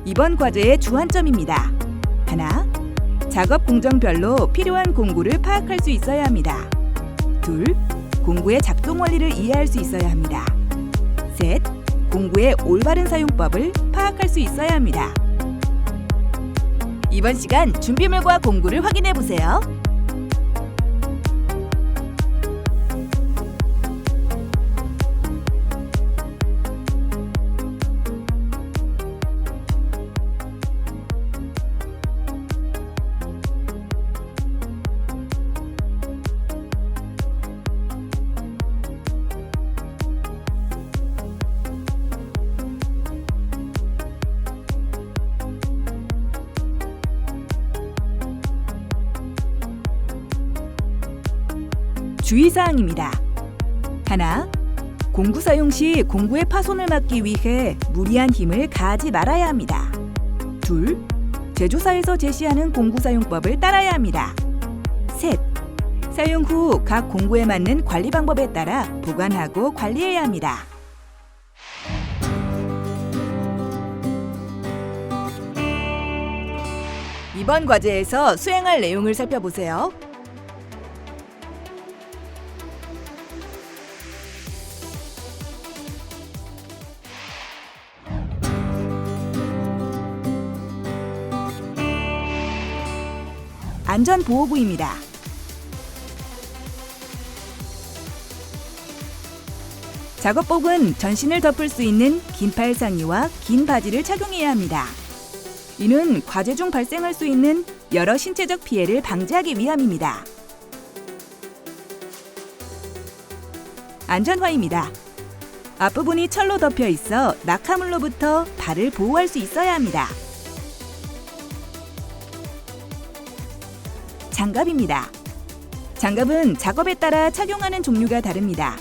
이번 과제의 주안점입니다. 하나, 작업 공정별로 필요한 공구를 파악할 수 있어야 합니다. 둘, 공구의 작동 원리를 이해할 수 있어야 합니다. 셋, 공구의 올바른 사용법을 파악할 수 있어야 합니다. 이번 시간 준비물과 공구를 확인해 보세요. 주의사항입니다. 하나, 공구 사용 시 공구의 파손을 막기 위해 무리한 힘을 가하지 말아야 합니다. 둘, 제조사에서 제시하는 공구 사용법을 따라야 합니다. 셋, 사용 후 각 공구에 맞는 관리 방법에 따라 보관하고 관리해야 합니다. 이번 과제에서 수행할 내용을 살펴보세요. 안전보호구입니다. 작업복은 전신을 덮을 수 있는 긴팔 상의와 긴 바지를 착용해야 합니다. 이는 과제 중 발생할 수 있는 여러 신체적 피해를 방지하기 위함입니다. 안전화입니다. 앞부분이 철로 덮여 있어 낙하물로부터 발을 보호할 수 있어야 합니다. 장갑입니다. 장갑은 작업에 따라 착용하는 종류가 다릅니다.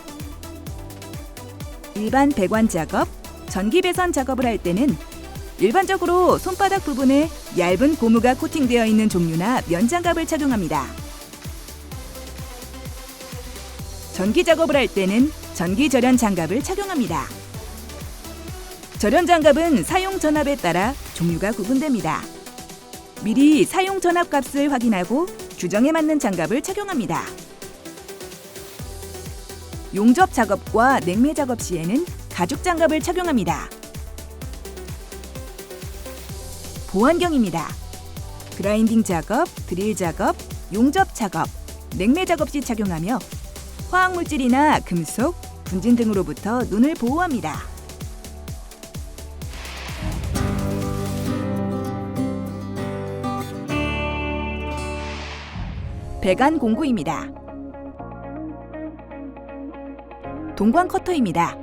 일반 배관 작업, 전기 배선 작업을 할 때는 일반적으로 손바닥 부분에 얇은 고무가 코팅되어 있는 종류나 면장갑을 착용합니다. 전기 작업을 할 때는 전기 절연 장갑을 착용합니다. 절연 장갑은 사용 전압에 따라 종류가 구분됩니다. 미리 사용 전압 값을 확인하고 규정에 맞는 장갑을 착용합니다. 용접 작업과 냉매 작업 시에는 가죽 장갑을 착용합니다. 보안경입니다. 그라인딩 작업, 드릴 작업, 용접 작업, 냉매 작업 시 착용하며 화학물질이나 금속, 분진 등으로부터 눈을 보호합니다. 배관 공구입니다. 동관 커터입니다.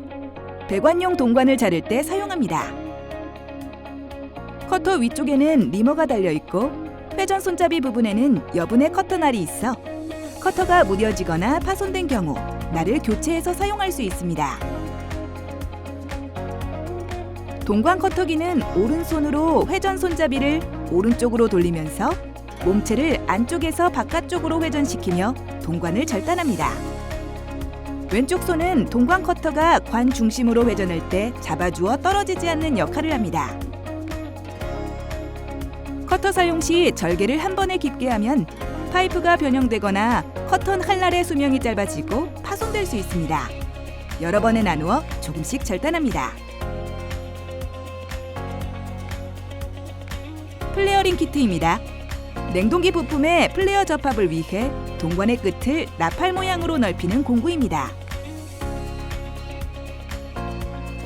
배관용 동관을 자를 때 사용합니다. 커터 위쪽에는 리머가 달려있고 회전 손잡이 부분에는 여분의 커터날이 있어 커터가 무뎌지거나 파손된 경우 날을 교체해서 사용할 수 있습니다. 동관 커터기는 오른손으로 회전 손잡이를 오른쪽으로 돌리면서 몸체를 안쪽에서 바깥쪽으로 회전시키며 동관을 절단합니다. 왼쪽 손은 동관 커터가 관 중심으로 회전할 때 잡아주어 떨어지지 않는 역할을 합니다. 커터 사용 시 절개를 한 번에 깊게 하면 파이프가 변형되거나 커터 칼날의 수명이 짧아지고 파손될 수 있습니다. 여러 번에 나누어 조금씩 절단합니다. 플레어링 키트입니다. 냉동기 부품의 플레어 접합을 위해 동관의 끝을 나팔 모양으로 넓히는 공구입니다.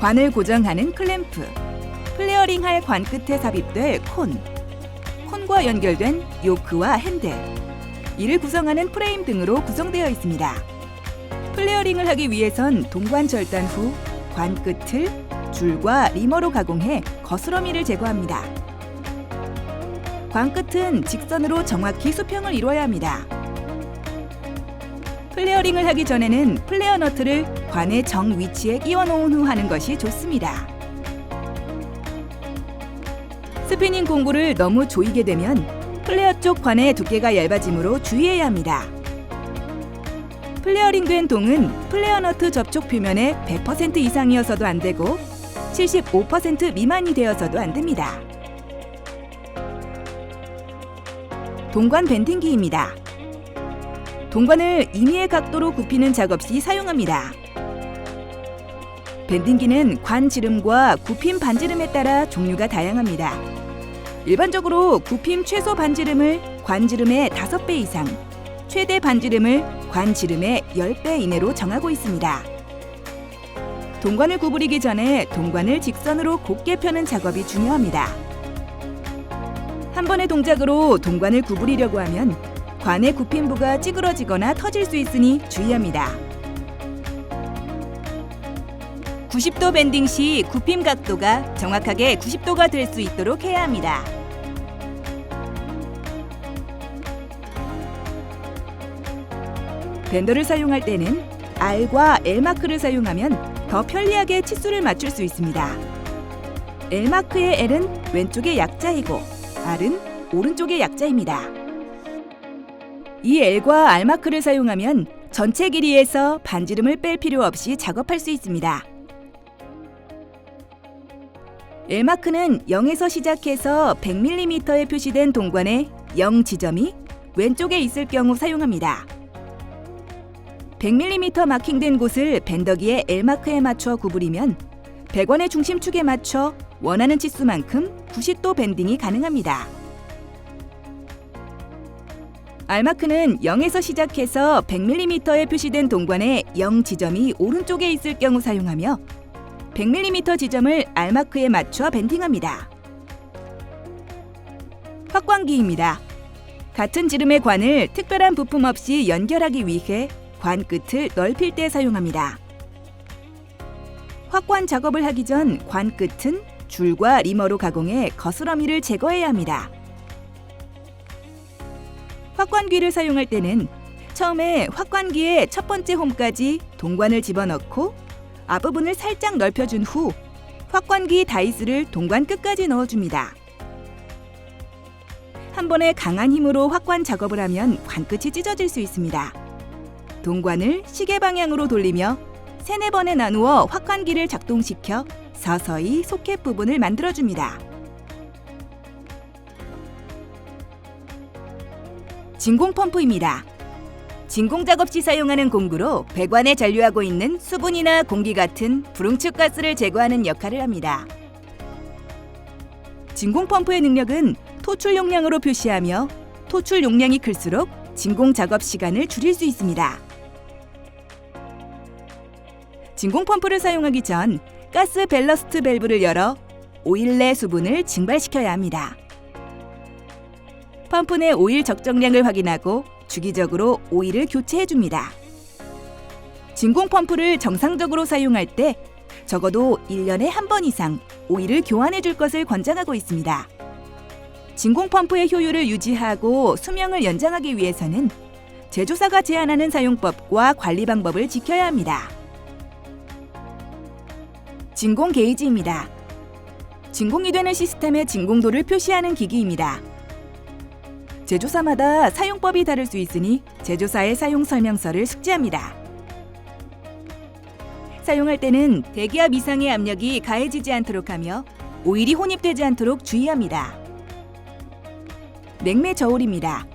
관을 고정하는 클램프, 플레어링할 관 끝에 삽입될 콘과 연결된 요크와 핸들, 이를 구성하는 프레임 등으로 구성되어 있습니다. 플레어링을 하기 위해선 동관 절단 후 관 끝을 줄과 리머로 가공해 거스러미를 제거합니다. 관 끝은 직선으로 정확히 수평을 이루어야 합니다. 플레어링을 하기 전에는 플레어 너트를 관의 정 위치에 끼워 놓은 후 하는 것이 좋습니다. 스피닝 공구를 너무 조이게 되면 플레어 쪽 관의 두께가 얇아지므로 주의해야 합니다. 플레어링된 동은 플레어 너트 접촉 표면의 100% 이상이어서도 안 되고 75% 미만이 되어서도 안 됩니다. 동관 밴딩기입니다. 동관을 임의의 각도로 굽히는 작업 시 사용합니다. 밴딩기는 관 지름과 굽힘 반지름에 따라 종류가 다양합니다. 일반적으로 굽힘 최소 반지름을 관 지름의 5배 이상, 최대 반지름을 관 지름의 10배 이내로 정하고 있습니다. 동관을 구부리기 전에 동관을 직선으로 곧게 펴는 작업이 중요합니다. 한 번의 동작으로 동관을 구부리려고 하면 관의 굽힘부가 찌그러지거나 터질 수 있으니 주의합니다. 90도 밴딩 시 굽힘 각도가 정확하게 90도가 될 수 있도록 해야 합니다. 밴더를 사용할 때는 R과 L마크를 사용하면 더 편리하게 치수를 맞출 수 있습니다. L마크의 L은 왼쪽의 약자이고 R은 오른쪽의 약자입니다. 이 L과 R마크를 사용하면 전체 길이에서 반지름을 뺄 필요 없이 작업할 수 있습니다. L마크는 0에서 시작해서 100mm에 표시된 동관의 0 지점이 왼쪽에 있을 경우 사용합니다. 100mm 마킹된 곳을 밴더기의 L마크에 맞춰 구부리면 배관의 중심축에 맞춰 원하는 치수만큼 90도 밴딩이 가능합니다. R마크는 0에서 시작해서 100mm에 표시된 동관의 0 지점이 오른쪽에 있을 경우 사용하며 100mm 지점을 R마크에 맞춰 밴딩합니다. 확관기입니다. 같은 지름의 관을 특별한 부품 없이 연결하기 위해 관 끝을 넓힐 때 사용합니다. 확관 작업을 하기 전 관 끝은 줄과 리머로 가공해 거스러미를 제거해야 합니다. 확관기를 사용할 때는 처음에 확관기의 첫 번째 홈까지 동관을 집어넣고 앞부분을 살짝 넓혀준 후 확관기 다이스를 동관 끝까지 넣어줍니다. 한 번에 강한 힘으로 확관 작업을 하면 관끝이 찢어질 수 있습니다. 동관을 시계 방향으로 돌리며 3-4번에 나누어 확관기를 작동시켜 서서히 소켓 부분을 만들어줍니다. 진공 펌프입니다. 진공 작업 시 사용하는 공구로 배관에 잔류하고 있는 수분이나 공기 같은 불응축 가스를 제거하는 역할을 합니다. 진공 펌프의 능력은 토출 용량으로 표시하며 토출 용량이 클수록 진공 작업 시간을 줄일 수 있습니다. 진공 펌프를 사용하기 전 가스 밸러스트 밸브를 열어 오일 내 수분을 증발시켜야 합니다. 펌프 내 오일 적정량을 확인하고 주기적으로 오일을 교체해줍니다. 진공 펌프를 정상적으로 사용할 때 적어도 1년에 한 번 이상 오일을 교환해줄 것을 권장하고 있습니다. 진공 펌프의 효율을 유지하고 수명을 연장하기 위해서는 제조사가 제안하는 사용법과 관리 방법을 지켜야 합니다. 진공 게이지입니다. 진공이 되는 시스템의 진공도를 표시하는 기기입니다. 제조사마다 사용법이 다를 수 있으니 제조사의 사용 설명서를 숙지합니다. 사용할 때는 대기압 이상의 압력이 가해지지 않도록 하며 오일이 혼입되지 않도록 주의합니다. 냉매 저울입니다.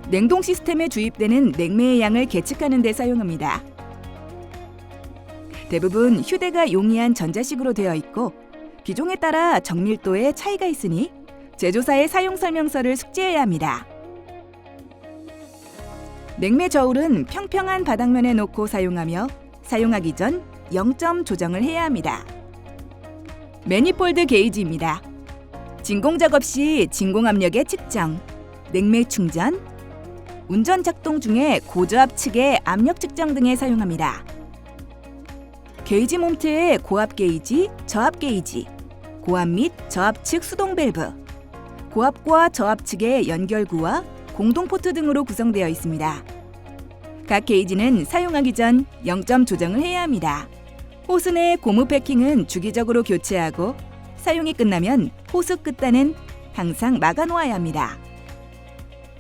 냉동 시스템에 주입되는 냉매의 양을 계측하는 데 사용합니다. 대부분 휴대가 용이한 전자식으로 되어 있고 기종에 따라 정밀도에 차이가 있으니 제조사의 사용 설명서를 숙지해야 합니다. 냉매 저울은 평평한 바닥면에 놓고 사용하며 사용하기 전 0점 조정을 해야 합니다. 매니폴드 게이지입니다. 진공 작업 시 진공 압력의 측정, 냉매 충전, 운전 작동 중에 고저압 측의 압력 측정 등에 사용합니다. 게이지 몸체에 고압 게이지, 저압 게이지, 고압 및 저압 측 수동 밸브, 고압과 저압 측의 연결구와 공동 포트 등으로 구성되어 있습니다. 각 게이지는 사용하기 전 0점 조정을 해야 합니다. 호스 내 고무 패킹은 주기적으로 교체하고 사용이 끝나면 호스 끝단은 항상 막아 놓아야 합니다.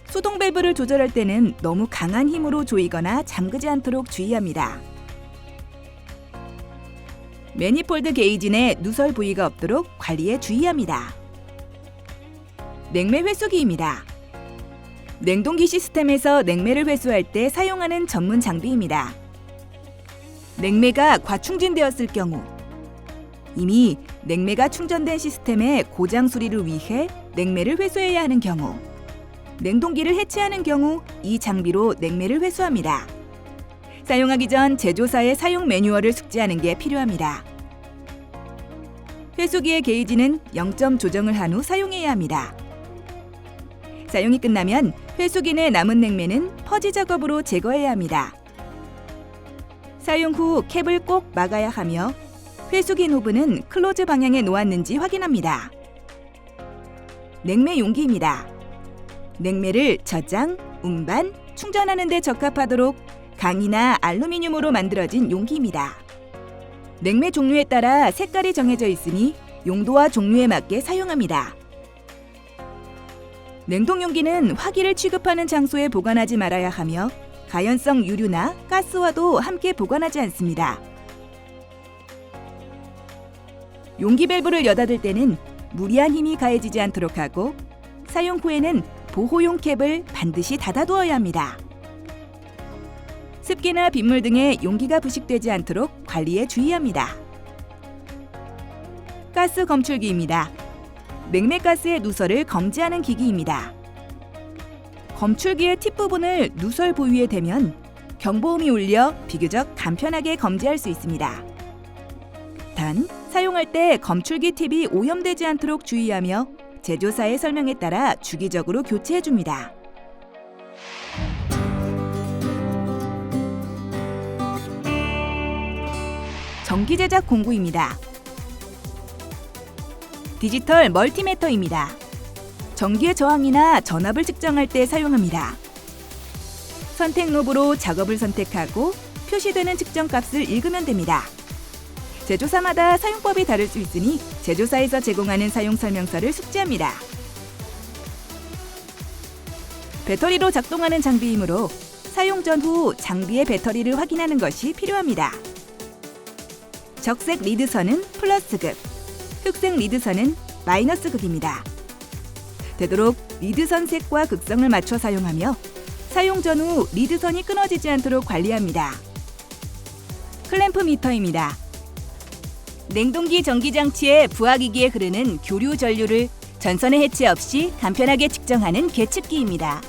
수동 밸브를 조절할 때는 너무 강한 힘으로 조이거나 잠그지 않도록 주의합니다. 매니폴드 게이지 내 누설 부위가 없도록 관리에 주의합니다. 냉매 회수기입니다. 냉동기 시스템에서 냉매를 회수할 때 사용하는 전문 장비입니다. 냉매가 과충진되었을 경우, 이미 냉매가 충전된 시스템의 고장 수리를 위해 냉매를 회수해야 하는 경우, 냉동기를 해체하는 경우 이 장비로 냉매를 회수합니다. 사용하기 전 제조사의 사용 매뉴얼을 숙지하는 게 필요합니다. 회수기의 게이지는 0점 조정을 한 후 사용해야 합니다. 사용이 끝나면 회수기 내 남은 냉매는 퍼지 작업으로 제거해야 합니다. 사용 후 캡을 꼭 막아야 하며 회수기 노브는 클로즈 방향에 놓았는지 확인합니다. 냉매 용기입니다. 냉매를 저장, 운반, 충전하는 데 적합하도록 강이나 알루미늄으로 만들어진 용기입니다. 냉매 종류에 따라 색깔이 정해져 있으니 용도와 종류에 맞게 사용합니다. 냉동용기는 화기를 취급하는 장소에 보관하지 말아야 하며 가연성 유류나 가스와도 함께 보관하지 않습니다. 용기 밸브를 여닫을 때는 무리한 힘이 가해지지 않도록 하고 사용 후에는 보호용 캡을 반드시 닫아두어야 합니다. 습기나 빗물 등의 용기가 부식되지 않도록 관리에 주의합니다. 가스 검출기입니다. 냉매가스의 누설을 검지하는 기기입니다. 검출기의 팁 부분을 누설 부위에 대면 경보음이 울려 비교적 간편하게 검지할 수 있습니다. 단, 사용할 때 검출기 팁이 오염되지 않도록 주의하며 제조사의 설명에 따라 주기적으로 교체해줍니다. 전기 제작 공구입니다. 디지털 멀티미터입니다. 전기의 저항이나 전압을 측정할 때 사용합니다. 선택 노브로 작업을 선택하고 표시되는 측정값을 읽으면 됩니다. 제조사마다 사용법이 다를 수 있으니 제조사에서 제공하는 사용 설명서를 숙지합니다. 배터리로 작동하는 장비이므로 사용 전후 장비의 배터리를 확인하는 것이 필요합니다. 적색 리드선은 플러스극, 흑색 리드선은 마이너스극입니다. 되도록 리드선 색과 극성을 맞춰 사용하며 사용 전후 리드선이 끊어지지 않도록 관리합니다. 클램프 미터입니다. 냉동기 전기장치의 부하기기에 흐르는 교류 전류를 전선의 해체 없이 간편하게 측정하는 계측기입니다.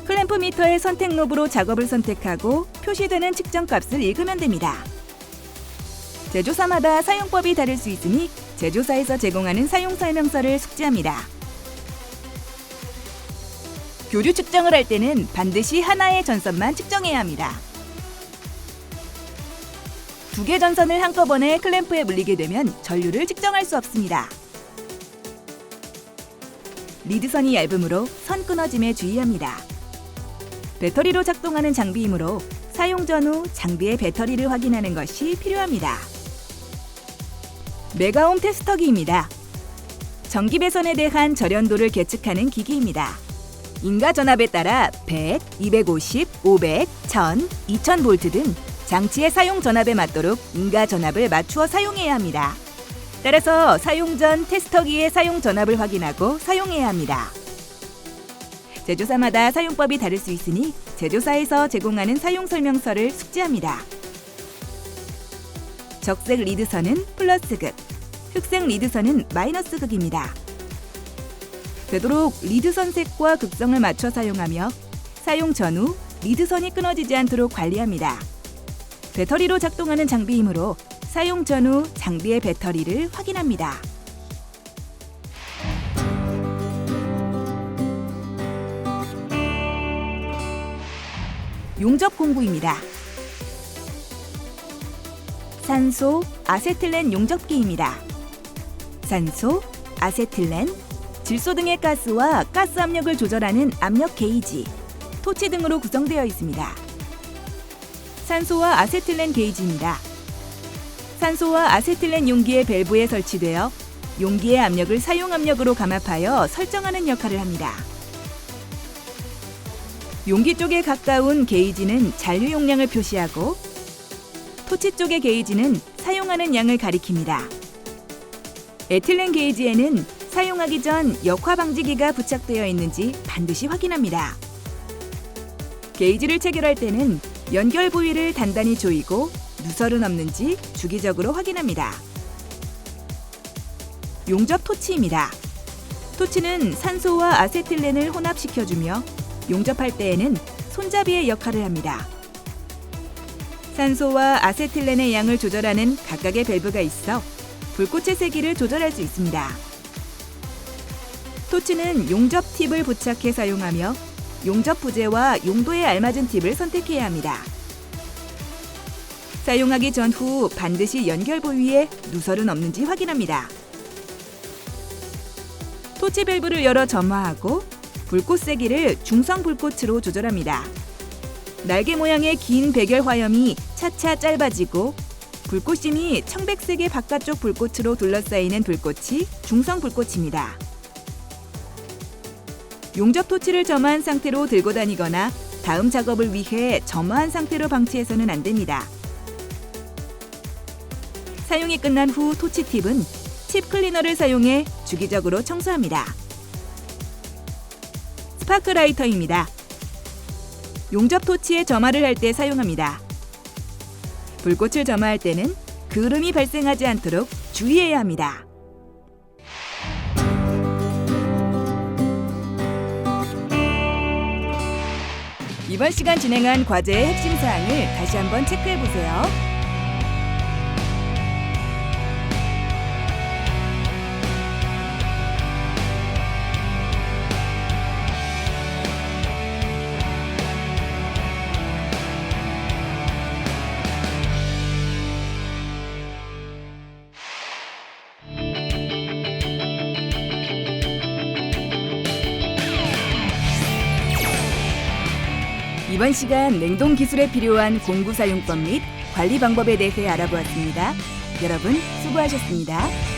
클램프 미터의 선택 노브로 작업을 선택하고 표시되는 측정값을 읽으면 됩니다. 제조사마다 사용법이 다를 수 있으니 제조사에서 제공하는 사용 설명서를 숙지합니다. 교류 측정을 할 때는 반드시 하나의 전선만 측정해야 합니다. 두 개 전선을 한꺼번에 클램프에 물리게 되면 전류를 측정할 수 없습니다. 리드선이 얇으므로 선 끊어짐에 주의합니다. 배터리로 작동하는 장비이므로 사용 전후 장비의 배터리를 확인하는 것이 필요합니다. 메가옴 테스터기입니다. 전기 배선에 대한 절연도를 계측하는 기기입니다. 인가 전압에 따라 100, 250, 500, 1000, 2000V 등 장치의 사용 전압에 맞도록 인가 전압을 맞추어 사용해야 합니다. 따라서 사용 전 테스터기의 사용 전압을 확인하고 사용해야 합니다. 제조사마다 사용법이 다를 수 있으니 제조사에서 제공하는 사용 설명서를 숙지합니다. 적색 리드선은 플러스극, 흑색 리드선은 마이너스극입니다. 되도록 리드선 색과 극성을 맞춰 사용하며 사용 전후 리드선이 끊어지지 않도록 관리합니다. 배터리로 작동하는 장비이므로 사용 전후 장비의 배터리를 확인합니다. 용접 공구입니다. 산소, 아세틸렌 용접기입니다. 산소, 아세틸렌, 질소 등의 가스와 가스 압력을 조절하는 압력 게이지, 토치 등으로 구성되어 있습니다. 산소와 아세틸렌 게이지입니다. 산소와 아세틸렌 용기의 밸브에 설치되어 용기의 압력을 사용 압력으로 감압하여 설정하는 역할을 합니다. 용기 쪽에 가까운 게이지는 잔류 용량을 표시하고 토치 쪽의 게이지는 사용하는 양을 가리킵니다. 에틸렌 게이지에는 사용하기 전 역화 방지기가 부착되어 있는지 반드시 확인합니다. 게이지를 체결할 때는 연결 부위를 단단히 조이고 누설은 없는지 주기적으로 확인합니다. 용접 토치입니다. 토치는 산소와 아세틸렌을 혼합시켜주며 용접할 때에는 손잡이의 역할을 합니다. 산소와 아세틸렌의 양을 조절하는 각각의 밸브가 있어 불꽃의 세기를 조절할 수 있습니다. 토치는 용접 팁을 부착해 사용하며 용접 부재와 용도에 알맞은 팁을 선택해야 합니다. 사용하기 전후 반드시 연결 부위에 누설은 없는지 확인합니다. 토치 밸브를 열어 점화하고 불꽃 세기를 중성 불꽃으로 조절합니다. 날개 모양의 긴 백열 화염이 차차 짧아지고 불꽃심이 청백색의 바깥쪽 불꽃으로 둘러싸이는 불꽃이 중성 불꽃입니다. 용접 토치를 점화한 상태로 들고 다니거나 다음 작업을 위해 점화한 상태로 방치해서는 안 됩니다. 사용이 끝난 후 토치 팁은 칩 클리너를 사용해 주기적으로 청소합니다. 스파크 라이터입니다. 용접 토치에 점화를 할 때 사용합니다. 불꽃을 점화할 때는 그을음이 발생하지 않도록 주의해야 합니다. 이번 시간 진행한 과제의 핵심 사항을 다시 한번 체크해 보세요. 이번 시간 냉동 기술에 필요한 공구 사용법 및 관리 방법에 대해 알아보았습니다. 여러분 수고하셨습니다.